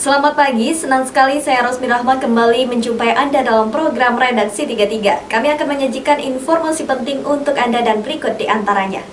Selamat pagi, senang sekali saya Rosmi Rahma kembali menjumpai Anda dalam program Redaksi 33. Kami akan menyajikan informasi penting untuk Anda dan berikut di antaranya.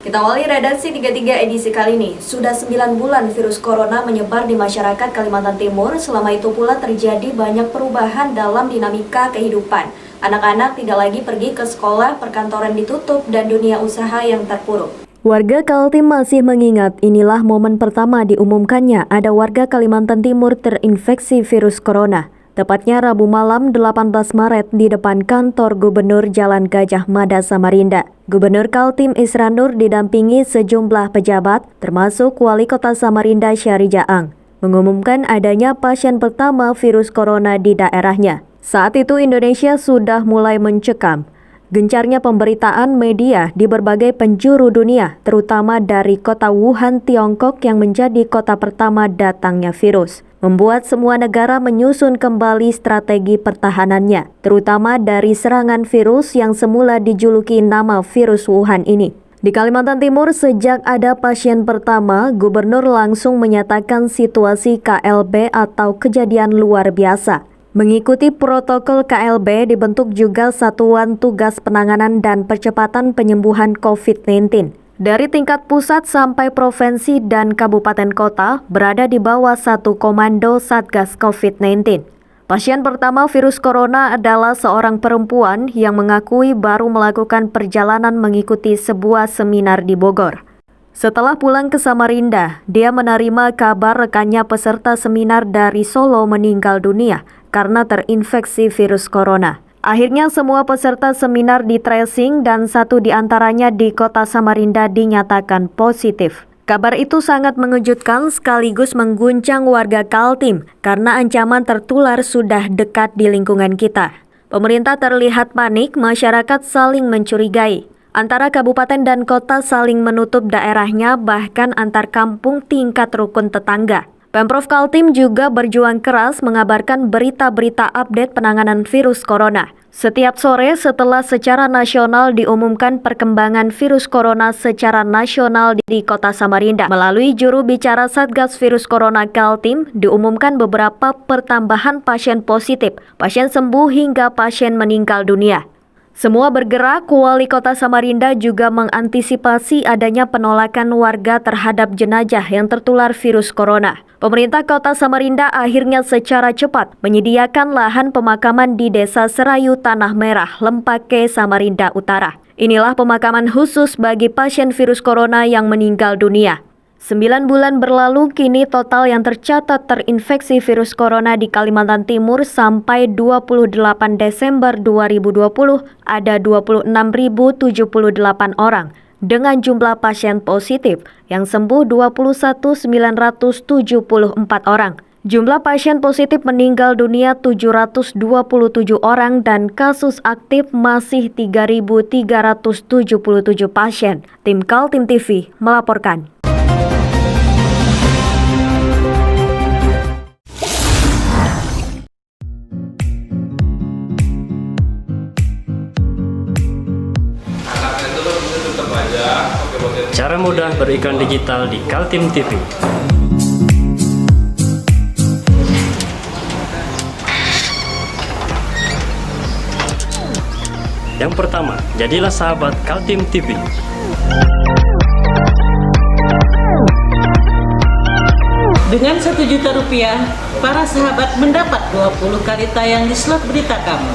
Kita awali Redaksi 33 edisi kali ini. Sudah 9 bulan virus corona menyebar di masyarakat Kalimantan Timur, selama itu pula terjadi banyak perubahan dalam dinamika kehidupan. Anak-anak tidak lagi pergi ke sekolah, perkantoran ditutup, dan dunia usaha yang terpuruk. Warga Kaltim masih mengingat inilah momen pertama diumumkannya ada warga Kalimantan Timur terinfeksi virus corona. Tepatnya Rabu malam 18 Maret di depan kantor Gubernur Jalan Gajah Mada Samarinda. Gubernur Kaltim Isran Nur didampingi sejumlah pejabat termasuk Wali Kota Samarinda Syahri Jaang mengumumkan adanya pasien pertama virus corona di daerahnya. Saat itu Indonesia sudah mulai mencekam. Gencarnya pemberitaan media di berbagai penjuru dunia, terutama dari kota Wuhan, Tiongkok yang menjadi kota pertama datangnya virus, membuat semua negara menyusun kembali strategi pertahanannya, terutama dari serangan virus yang semula dijuluki nama virus Wuhan ini. Di Kalimantan Timur, sejak ada pasien pertama, Gubernur langsung menyatakan situasi KLB atau kejadian luar biasa. Mengikuti protokol KLB dibentuk juga Satuan Tugas Penanganan dan Percepatan Penyembuhan COVID-19. Dari tingkat pusat sampai provinsi dan kabupaten kota berada di bawah satu komando Satgas COVID-19. Pasien pertama virus corona adalah seorang perempuan yang mengakui baru melakukan perjalanan mengikuti sebuah seminar di Bogor. Setelah pulang ke Samarinda, dia menerima kabar rekannya peserta seminar dari Solo meninggal dunia karena terinfeksi virus corona. Akhirnya semua peserta seminar di tracing dan satu di antaranya di kota Samarinda dinyatakan positif. Kabar itu sangat mengejutkan sekaligus mengguncang warga Kaltim karena ancaman tertular sudah dekat di lingkungan kita. Pemerintah terlihat panik, masyarakat saling mencurigai. Antara kabupaten dan kota saling menutup daerahnya, bahkan antar kampung tingkat rukun tetangga. Pemprov Kaltim juga berjuang keras mengabarkan berita-berita update penanganan virus corona. Setiap sore setelah secara nasional diumumkan perkembangan virus corona secara nasional di kota Samarinda, melalui juru bicara Satgas Virus Corona Kaltim, diumumkan beberapa pertambahan pasien positif, pasien sembuh hingga pasien meninggal dunia. Semua bergerak, Wali Kota Samarinda juga mengantisipasi adanya penolakan warga terhadap jenazah yang tertular virus corona. Pemerintah Kota Samarinda akhirnya secara cepat menyediakan lahan pemakaman di Desa Serayu Tanah Merah, Lempake, Samarinda Utara. Inilah pemakaman khusus bagi pasien virus corona yang meninggal dunia. 9 bulan berlalu, kini total yang tercatat terinfeksi virus corona di Kalimantan Timur sampai 28 Desember 2020 ada 26.078 orang dengan jumlah pasien positif yang sembuh 21.974 orang. Jumlah pasien positif meninggal dunia 727 orang dan kasus aktif masih 3.377 pasien. Tim Kaltim TV melaporkan. Cara mudah beriklan digital di Kaltim TV. Yang pertama, jadilah sahabat Kaltim TV. Dengan Rp1.000.000, para sahabat mendapat 20 kali tayang di slot berita kamu.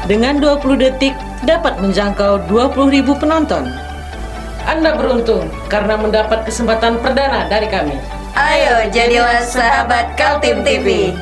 Dengan 20 detik dapat menjangkau 20.000 penonton. Anda beruntung karena mendapat kesempatan perdana dari kami. Ayo jadilah sahabat Kaltim TV.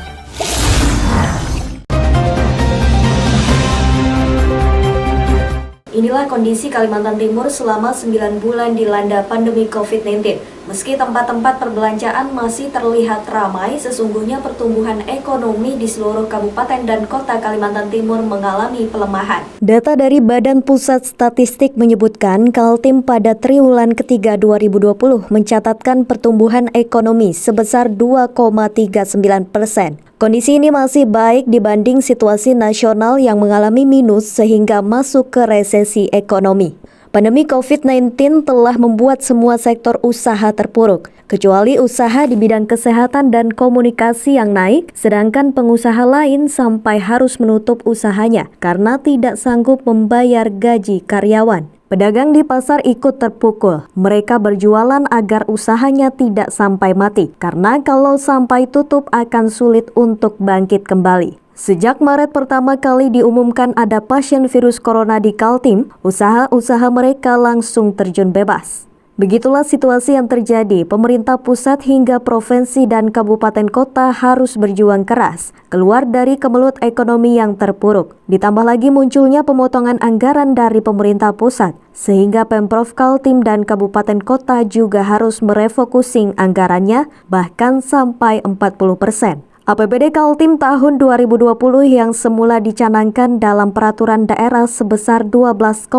Inilah kondisi Kalimantan Timur selama 9 bulan dilanda pandemi COVID-19. Meski tempat-tempat perbelanjaan masih terlihat ramai, sesungguhnya pertumbuhan ekonomi di seluruh kabupaten dan kota Kalimantan Timur mengalami pelemahan. Data dari Badan Pusat Statistik menyebutkan Kaltim pada triwulan ketiga 2020 mencatatkan pertumbuhan ekonomi sebesar 2,39%. Kondisi ini masih baik dibanding situasi nasional yang mengalami minus sehingga masuk ke resesi ekonomi. Pandemi COVID-19 telah membuat semua sektor usaha terpuruk, kecuali usaha di bidang kesehatan dan komunikasi yang naik, sedangkan pengusaha lain sampai harus menutup usahanya karena tidak sanggup membayar gaji karyawan. Pedagang di pasar ikut terpukul. Mereka berjualan agar usahanya tidak sampai mati, karena kalau sampai tutup akan sulit untuk bangkit kembali. Sejak Maret pertama kali diumumkan ada pasien virus corona di Kaltim, usaha-usaha mereka langsung terjun bebas. Begitulah situasi yang terjadi. Pemerintah pusat hingga provinsi dan kabupaten kota harus berjuang keras keluar dari kemelut ekonomi yang terpuruk. Ditambah lagi munculnya pemotongan anggaran dari pemerintah pusat, sehingga Pemprov Kaltim dan kabupaten kota juga harus merefocusing anggarannya bahkan sampai 40%. APBD Kaltim tahun 2020 yang semula dicanangkan dalam peraturan daerah sebesar 12,29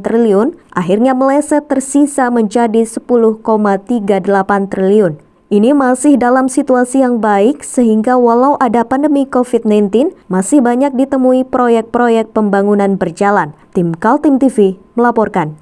triliun, akhirnya meleset tersisa menjadi 10,38 triliun. Ini masih dalam situasi yang baik sehingga walau ada pandemi COVID-19, masih banyak ditemui proyek-proyek pembangunan berjalan. Tim Kaltim TV melaporkan.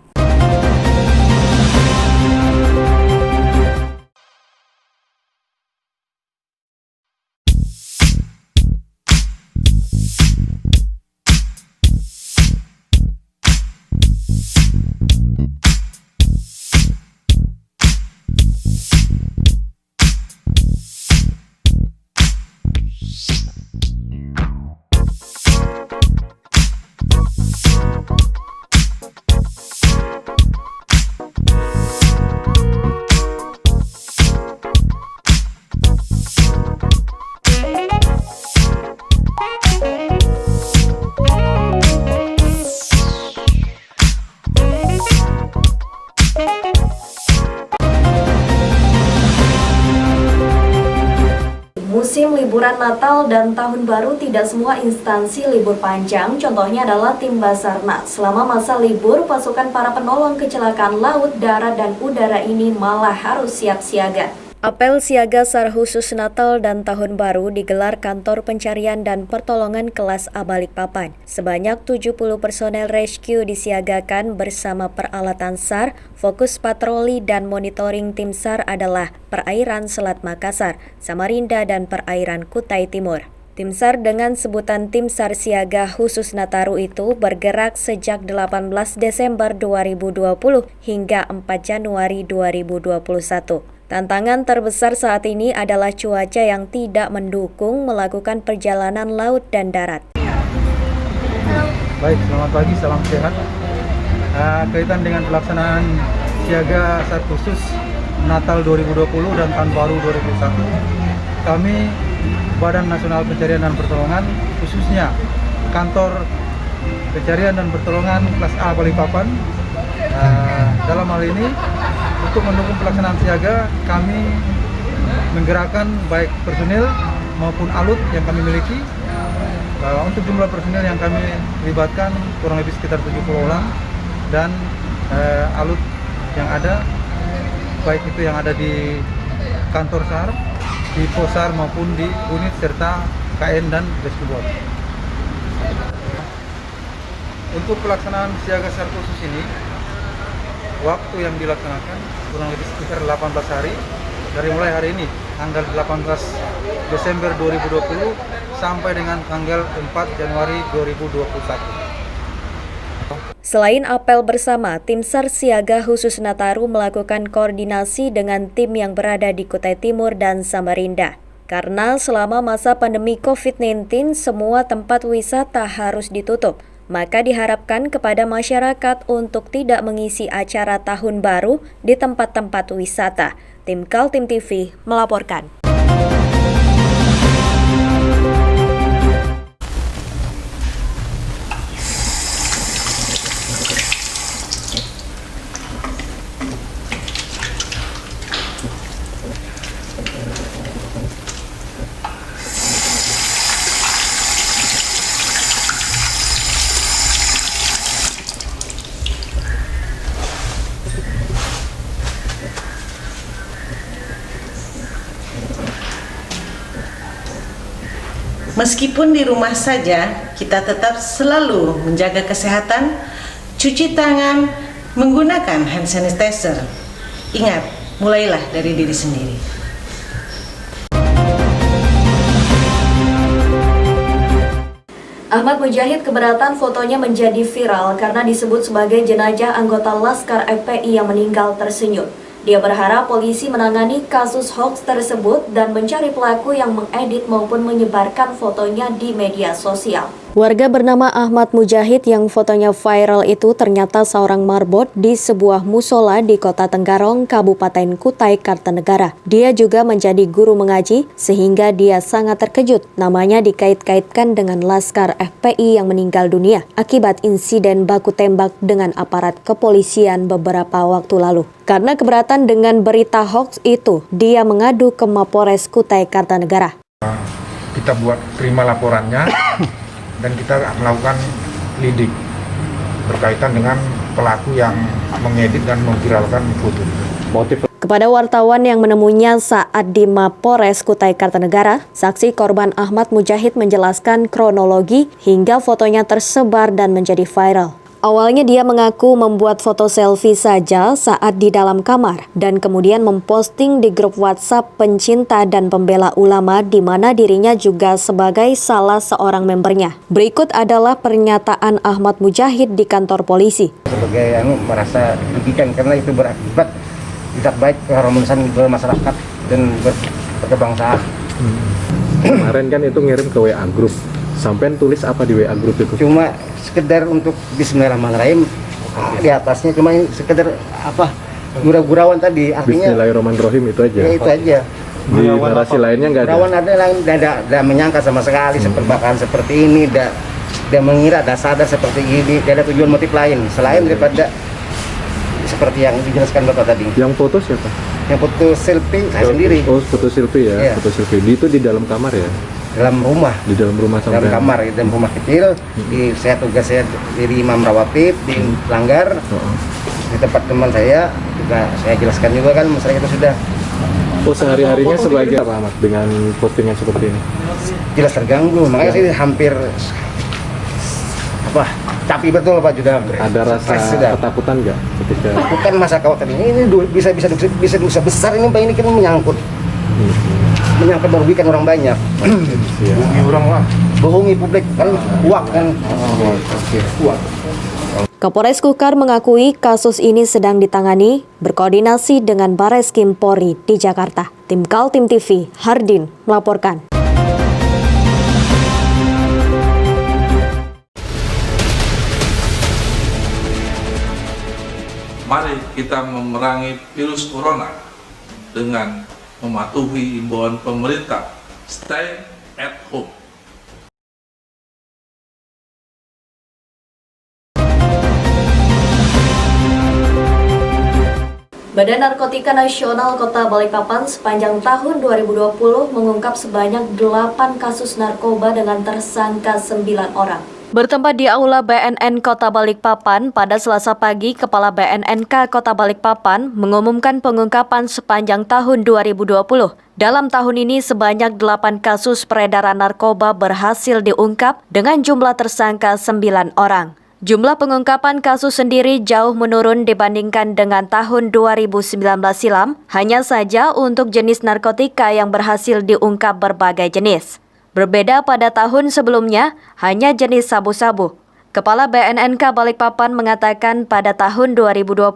Musim liburan Natal dan Tahun Baru tidak semua instansi libur panjang, contohnya adalah tim Basarnas. Selama masa libur, pasukan para penolong kecelakaan laut, darat, dan udara ini malah harus siap siaga. Apel siaga SAR khusus Natal dan Tahun Baru digelar Kantor Pencarian dan Pertolongan Kelas A Balikpapan. Sebanyak 70 personel rescue disiagakan bersama peralatan SAR. Fokus patroli dan monitoring tim SAR adalah perairan Selat Makassar, Samarinda, dan perairan Kutai Timur. Tim SAR dengan sebutan Tim SAR Siaga Khusus Nataru itu bergerak sejak 18 Desember 2020 hingga 4 Januari 2021. Tantangan terbesar saat ini adalah cuaca yang tidak mendukung melakukan perjalanan laut dan darat. Baik, selamat pagi, salam sehat. Kaitan dengan pelaksanaan siaga SAR khusus Natal 2020 dan Tahun Baru 2021, kami Badan Nasional Pencarian dan Pertolongan, khususnya Kantor Pencarian dan Pertolongan Kelas A Balikpapan, dalam hal ini untuk mendukung pelaksanaan siaga, kami menggerakkan baik personil maupun alut yang kami miliki. Untuk jumlah personil yang kami libatkan kurang lebih sekitar 70 orang, dan alut yang ada, baik itu yang ada di kantor SAR, di Posar maupun di unit serta KN dan rescue boat. Untuk pelaksanaan siaga SAR khusus ini, waktu yang dilaksanakan kurang lebih sekitar 18 hari dari mulai hari ini tanggal 18 Desember 2020 sampai dengan tanggal 4 Januari 2021. Selain apel bersama, tim SAR Siaga Khusus Nataru melakukan koordinasi dengan tim yang berada di Kutai Timur dan Samarinda. Karena selama masa pandemi COVID-19 semua tempat wisata harus ditutup, maka diharapkan kepada masyarakat untuk tidak mengisi acara Tahun Baru di tempat-tempat wisata. Tim Kaltim TV melaporkan. Meskipun di rumah saja, kita tetap selalu menjaga kesehatan, cuci tangan, menggunakan hand sanitizer. Ingat, mulailah dari diri sendiri. Ahmad Mujahid keberatan fotonya menjadi viral karena disebut sebagai jenazah anggota Laskar FPI yang meninggal tersenyum. Dia berharap polisi menangani kasus hoax tersebut dan mencari pelaku yang mengedit maupun menyebarkan fotonya di media sosial. Warga bernama Ahmad Mujahid yang fotonya viral itu ternyata seorang marbot di sebuah musola di Kota Tenggarong, Kabupaten Kutai Kartanegara. Dia juga menjadi guru mengaji sehingga dia sangat terkejut namanya dikait-kaitkan dengan Laskar FPI yang meninggal dunia akibat insiden baku tembak dengan aparat kepolisian beberapa waktu lalu. Karena keberatan dengan berita hoax itu, dia mengadu ke Mapores Kutai Kartanegara. Kita terima laporannya dan kita melakukan lidik berkaitan dengan pelaku yang mengedit dan memviralkan foto. Kepada wartawan yang menemuinya saat di Mapores Kutai Kartanegara, saksi korban Ahmad Mujahid menjelaskan kronologi hingga fotonya tersebar dan menjadi viral. Awalnya dia mengaku membuat foto selfie saja saat di dalam kamar dan kemudian memposting di grup WhatsApp pencinta dan pembela ulama di mana dirinya juga sebagai salah seorang membernya. Berikut adalah pernyataan Ahmad Mujahid di kantor polisi. Sebagai merasa dirugikan karena itu berakibat tidak baik keharmonisan bermasyarakat dan berkebangsaan. Kemarin kan itu ngirim ke WA grup. Sampai tulis apa di WA grup itu? Cuma sekedar untuk Bismillahirrahmanirrahim di atasnya cuma sekedar apa gurau-gurauan tadi, artinya Bismillahirrahmanirrahim itu aja. Ya, itu aja. Di narasi lainnya nggak ada. Gurauan ada lain, tidak menyangka sama sekali seperti ini, tidak mengira, tidak sadar seperti ini, tidak ada tujuan motif lain selain daripada seperti yang dijelaskan Bapak tadi. Yang foto siapa? Yang foto selfie saya sendiri. Oh, foto selfie ya, Iya. Foto selfie. Itu di dalam kamar ya? Dalam rumah. Di dalam rumah sampai dalam kamar, dalam rumah kecil. Saya tugas saya jadi imam rawatib di Langgar. Di tempat teman saya juga saya jelaskan juga kan masyarakat itu sudah. Oh, sehari-harinya sebagai apa Ahmad dengan postingan seperti ini? Jelas terganggu, makanya saya hampir capek betul Pak Judam. Ada rasa ketakutan nggak ketika? Bukan masa khawatir ini bisa dosa besar ini Pak, ini kan menyangkut merugikan orang banyak. Bohongi orang lah. Bohongi publik kan uang kan. Uang. Kapolres Kukar mengakui kasus ini sedang ditangani berkoordinasi dengan Bareskrim Polri di Jakarta. Tim Kaltim TV, Hardin melaporkan. Mari kita memerangi virus corona dengan mematuhi imbauan pemerintah, stay at home. Badan Narkotika Nasional Kota Balikpapan sepanjang tahun 2020 mengungkap sebanyak 8 kasus narkoba dengan tersangka 9 orang. Bertempat di Aula BNN Kota Balikpapan pada Selasa pagi, Kepala BNNK Kota Balikpapan mengumumkan pengungkapan sepanjang tahun 2020. Dalam tahun ini sebanyak 8 kasus peredaran narkoba berhasil diungkap dengan jumlah tersangka 9 orang. Jumlah pengungkapan kasus sendiri jauh menurun dibandingkan dengan tahun 2019 silam, hanya saja untuk jenis narkotika yang berhasil diungkap berbagai jenis. Berbeda pada tahun sebelumnya, hanya jenis sabu-sabu. Kepala BNNK Balikpapan mengatakan pada tahun 2020,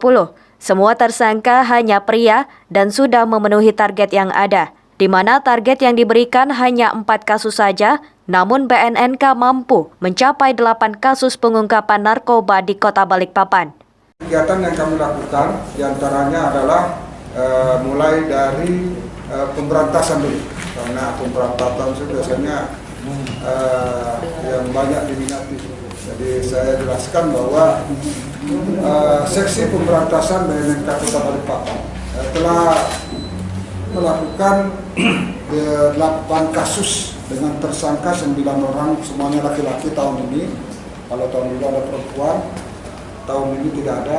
semua tersangka hanya pria dan sudah memenuhi target yang ada, di mana target yang diberikan hanya 4 kasus saja, namun BNNK mampu mencapai 8 kasus pengungkapan narkoba di Kota Balikpapan. Kegiatan yang kami lakukan diantaranya adalah mulai dari pemberantasan dulu, karena pemberantasan itu biasanya yang banyak diminati. Jadi saya jelaskan bahwa seksi pemberantasan BNNK Kota Balikpapan telah melakukan 8 kasus dengan tersangka 9 orang, semuanya laki-laki tahun ini. Kalau tahun dulu ada perempuan, tahun ini tidak ada.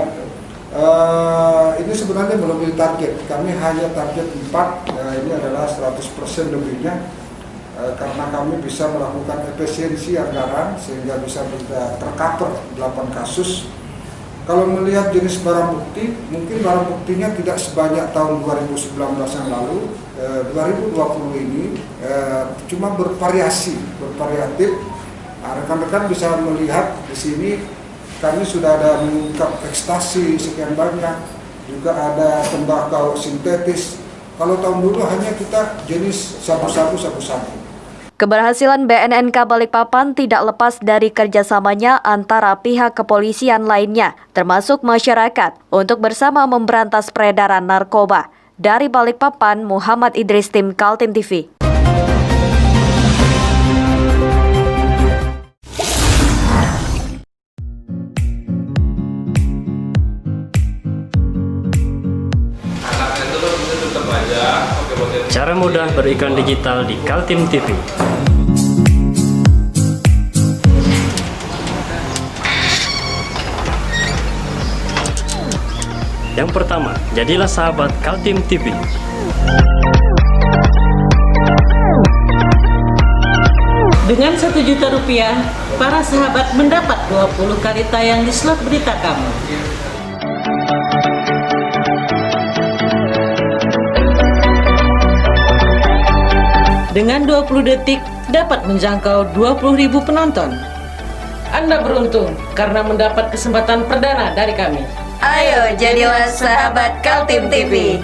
Ini sebenarnya belum ditarget, kami hanya target 4, ini adalah 100% lebihnya. karena kami bisa melakukan efisiensi anggaran sehingga bisa tercover 8 kasus. Kalau melihat jenis barang bukti, mungkin barang buktinya tidak sebanyak tahun 2019 yang lalu. 2020 ini cuma bervariatif. Rekan-rekan bisa melihat di sini kami sudah ada mengungkap ekstasi sekian banyak, juga ada tembakau sintetis. Kalau tahun dulu hanya kita jenis sabu-sabu. Keberhasilan BNNK Balikpapan tidak lepas dari kerjasamanya antara pihak kepolisian lainnya, termasuk masyarakat, untuk bersama memberantas peredaran narkoba. Dari Balikpapan, Muhammad Idris, tim Kaltim TV. Cara mudah beriklan digital di Kaltim TV. Yang pertama, jadilah sahabat Kaltim TV. Dengan Rp1.000.000, para sahabat mendapat 20 kali tayang di slot berita kamu. Dengan 20 detik dapat menjangkau 20.000 penonton. Anda beruntung karena mendapat kesempatan perdana dari kami. Ayo jadilah sahabat Kaltim TV.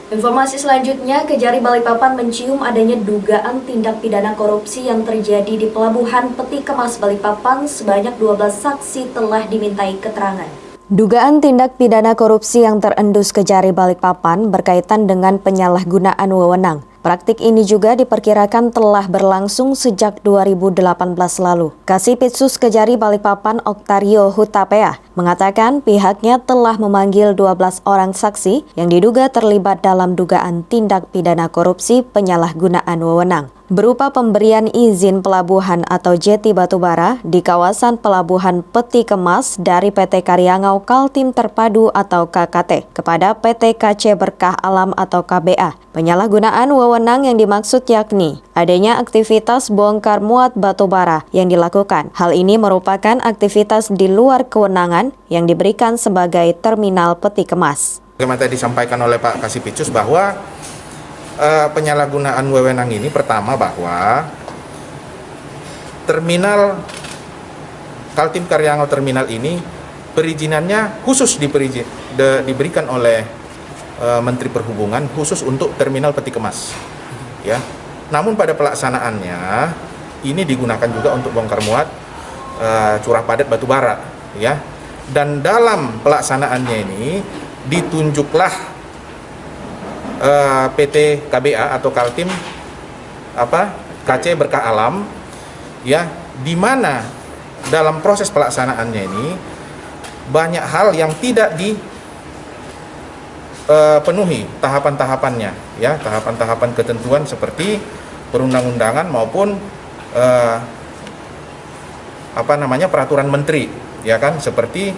Informasi selanjutnya, Kejari Balikpapan mencium adanya dugaan tindak pidana korupsi yang terjadi di Pelabuhan Peti Kemas Balikpapan. Sebanyak 12 saksi telah dimintai keterangan. Dugaan tindak pidana korupsi yang terendus Kejari Balikpapan berkaitan dengan penyalahgunaan wewenang. Praktik ini juga diperkirakan telah berlangsung sejak 2018 lalu. Kasipitsus Kejari Balikpapan Oktario Hutapea mengatakan pihaknya telah memanggil 12 orang saksi yang diduga terlibat dalam dugaan tindak pidana korupsi penyalahgunaan wewenang, berupa pemberian izin pelabuhan atau jeti batubara di kawasan Pelabuhan Peti Kemas dari PT Karyangau Kaltim Terpadu atau KKT kepada PT KC Berkah Alam atau KBA. Penyalahgunaan wewenang yang dimaksud yakni adanya aktivitas bongkar muat batubara yang dilakukan. Hal ini merupakan aktivitas di luar kewenangan yang diberikan sebagai terminal peti kemas. Bagaimana tadi disampaikan oleh Pak Kasipitsus bahwa penyalahgunaan wewenang ini pertama bahwa terminal Kaltim Karyangau terminal ini perizinannya khusus diberikan oleh Menteri Perhubungan khusus untuk terminal peti kemas, ya. Namun pada pelaksanaannya ini digunakan juga untuk bongkar muat curah padat batubara, ya. Dan dalam pelaksanaannya ini ditunjuklah PT KBA atau Kaltim KC Berkah Alam, ya, di mana dalam proses pelaksanaannya ini banyak hal yang tidak penuhi tahapan-tahapannya, ya, tahapan-tahapan ketentuan seperti perundang-undangan maupun peraturan menteri, ya kan, seperti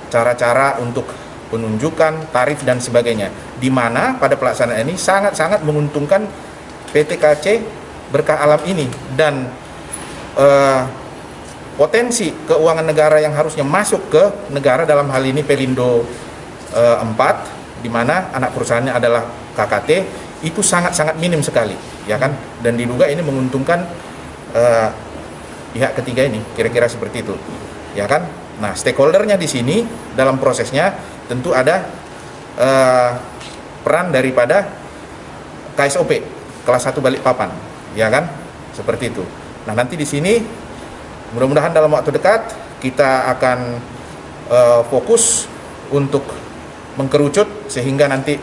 cara-cara untuk penunjukan tarif dan sebagainya, di mana pada pelaksanaan ini sangat-sangat menguntungkan PT KC Berkah Alam ini dan potensi keuangan negara yang harusnya masuk ke negara dalam hal ini Pelindo 4, di mana anak perusahaannya adalah KKT, itu sangat-sangat minim sekali, ya kan, dan diduga ini menguntungkan pihak ketiga ini, kira-kira seperti itu, ya kan. Nah, stakeholdernya di sini dalam prosesnya tentu ada peran daripada KSOP kelas 1 Balikpapan, ya kan, seperti itu. Nah, nanti di sini mudah-mudahan dalam waktu dekat kita akan fokus untuk mengkerucut sehingga nanti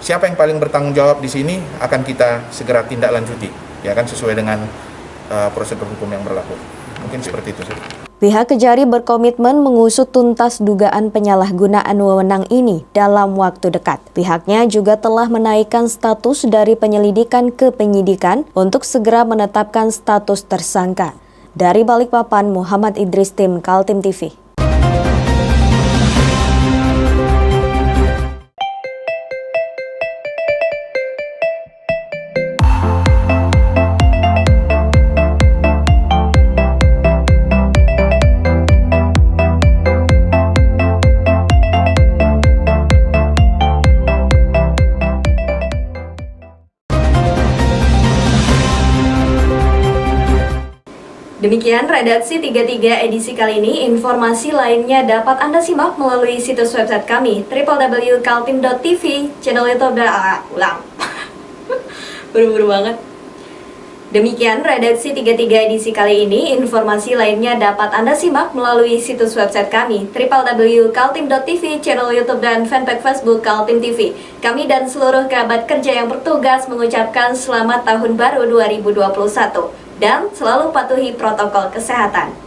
siapa yang paling bertanggung jawab di sini akan kita segera tindak lanjuti, ya kan, sesuai dengan prosedur hukum yang berlaku. Mungkin seperti itu sih. Pihak Kejari berkomitmen mengusut tuntas dugaan penyalahgunaan wewenang ini dalam waktu dekat. Pihaknya juga telah menaikkan status dari penyelidikan ke penyidikan untuk segera menetapkan status tersangka. Dari Balikpapan, Muhammad Idris, tim Kaltim TV. Demikian redaksi 33 edisi kali ini. Informasi lainnya dapat Anda simak melalui situs website kami www.kaltim.tv, channel YouTube dan ulang. Buru-buru banget. Demikian redaksi 33 edisi kali ini. Informasi lainnya dapat Anda simak melalui situs website kami www.kaltim.tv, channel YouTube dan fanpage Facebook Kaltim TV. Kami dan seluruh kerabat kerja yang bertugas mengucapkan selamat tahun baru 2021 dan selalu patuhi protokol kesehatan.